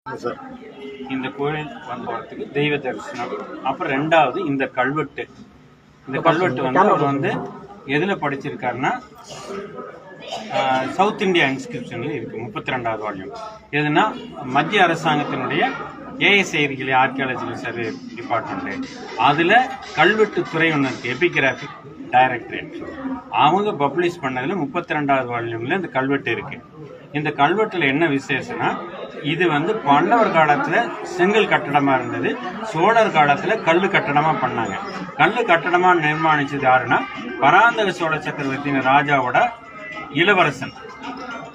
இந்த கோயில் வந்ததுக்கு தெய்வ தரிசனம். அப்புறம் ரெண்டாவது இந்த கல்வெட்டு. இந்த கல்வெட்டு வந்து அவர் வந்து எதுல படிச்சிருக்காருன்னா சவுத் இந்தியா இன்ஸ்கிரிப்ஷன்ல இருக்கு. 32வது வால்யூம். எதுனா மத்திய அரசாங்கத்தினுடைய ஏஎஸ்ஐ ஆர்கியாலஜிக்கல் சர்வே டிபார்ட்மெண்ட், அதுல கல்வெட்டு துறை ஒன்று இருக்கு, எபிகிராபிக் டைரக்டரேட். அவங்க பப்ளிஷ் பண்ணதுல 32வது வால்யூம்ல இந்த கல்வெட்டு இருக்கு. இந்த கல்வெட்டுல என்ன விசேஷம்னா, இது வந்து பல்லவர் காலத்துல செங்கல் கட்டடமா இருந்தது, சோழர் காலத்துல கல்லு கட்டடமா பண்ணாங்க. கல்லு கட்டடமா நிர்மாணிச்சது யாருன்னா பராந்தக சோழ சக்கரவர்த்தியின் ராஜாவோட இளவரசன்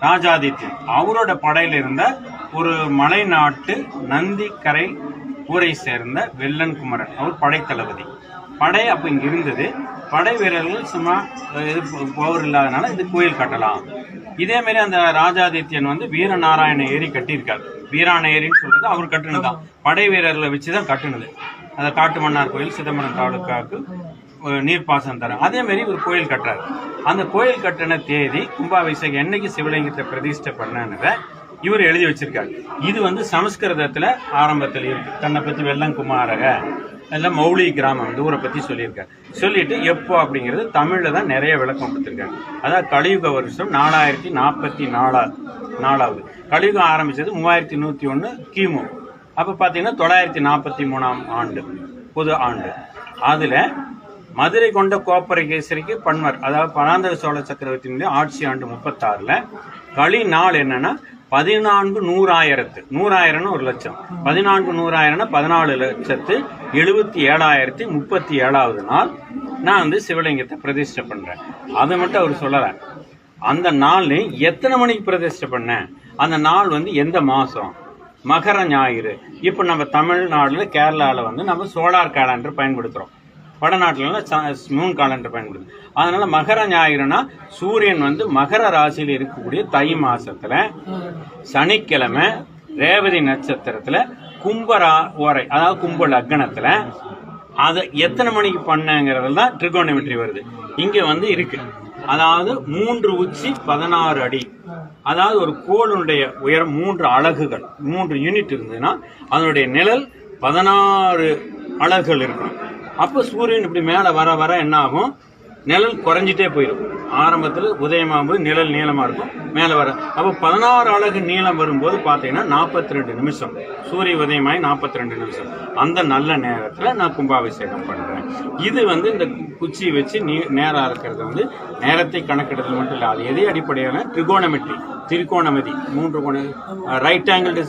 ராஜாதித்யன். அவரோட படையில இருந்த ஒரு மலை நாட்டு நந்திக்கரை ஊரை சேர்ந்த வெள்ளன் குமரன், அவர் படை தளபதி. படை அப்ப இங்க இருந்தது. படை வீரர்கள் சும்மா போர் இல்லாதனால இது கோயில் கட்டலாம். இதே மாதிரி அந்த ராஜாதித்யன் வந்து வீரநாராயண ஏரி கட்டியிருக்காரு. வீராண ஏரின்னு சொல்றது அவர் கட்டுனதுதான், படை வீரர்களை வச்சுதான் கட்டுனது. அந்த காட்டு மன்னார் கோயில் சிதம்பரம் தாலுக்காவுக்கு நீர்ப்பாசனம் தரும். அதே மாதிரி ஒரு கோயில் கட்டுறாரு. அந்த கோயில் கட்டின தேதி கும்பாபிஷேகம் என்னைக்கு சிவலிங்கத்தை பிரதிஷ்டை பண்ணனதை இவர் எழுதி வச்சிருக்காரு. இது வந்து சமஸ்கிருதத்துல ஆரம்பத்தில் இருக்கு. தன்னை பத்தி வெள்ளங்குமாரக எல்லாம் மௌலி கிராமம் இந்த ஊரை பத்தி சொல்லியிருக்காரு. சொல்லிட்டு எப்போ அப்படிங்கிறது தமிழ்ல தான் நிறைய விளக்கம் கொடுத்திருக்காரு. அதாவது கலியுக வருஷம் 4044. கலியுகம் ஆரம்பிச்சது 3101 கிமு. அப்ப பாத்தீங்கன்னா 943ஆம் ஆண்டு பொது ஆண்டு. அதுல மதுரை கொண்ட கோப்பரகேசரிக்கு பன்மர், அதாவது பராந்தக சோழ சக்கரவர்த்தியினுடைய ஆட்சி ஆண்டு 36ல களி நாள் என்னன்னா 14,100,000 ஒரு லட்சம், 14,100,000 14,77,037வது நாள் நான் வந்து சிவலிங்கத்தை பிரதிஷ்டை பண்றேன். அதை மட்டும் அவர் சொல்லல. அந்த நாள் எத்தனை மணிக்கு பிரதிஷ்டை பண்ணேன், அந்த நாள் வந்து எந்த மாசம், மகர ஞாயிறு. இப்ப நம்ம தமிழ்நாடுல கேரளால வந்து நம்ம சோலார் கேலண்டர் பயன்படுத்துறோம், வடநாட்டுல மூன் காலண்டர் பயன்படுது. அதனால மகர ஞாயிறுனா சூரியன் வந்து மகர ராசியில இருக்கக்கூடிய தை மாசத்துல சனிக்கிழமை ரேவதி நட்சத்திரத்துல கும்பரா ஓரை, அதாவது கும்ப லக்னத்துல அதை எத்தனை மணிக்கு பண்ணங்கிறதுல தான் ட்ரிகோனமெட்ரி வருது. இங்க வந்து இருக்கு. அதாவது 3 உச்சி 16 அடி, அதாவது ஒரு கோளுடைய உயரம் 3 அலகுகள், 3 யூனிட் இருந்ததுன்னா அதனுடைய நிழல் 16 அலகுகள் இருக்கும். அப்ப சூரியன் இப்படி மேல வர வர என்ன ஆகும், நிழல் குறைஞ்சிட்டே போயிடும். ஆரம்பத்துல உதயமாகும்போது நிழல் நீளமா இருக்கும், மேல வர அப்ப 16 அலகு நீளம் வரும்போது பாத்தீங்கன்னா 42 நிமிஷம், சூரிய உதயமாயி 42 நிமிஷம். அந்த நல்ல நேரத்துல நான் கும்பாபிஷேகம் பண்றேன். இது வந்து இந்த குச்சி வச்சு நேரம் இருக்கிறது வந்து நேரத்தை கணக்கெடுத்தல் மட்டும் இல்ல, அது எதை அடிப்படையான ட்ரிகோனமெட்ரி, திரிகோணமதி, 3 ரைட் ஆங்கிள்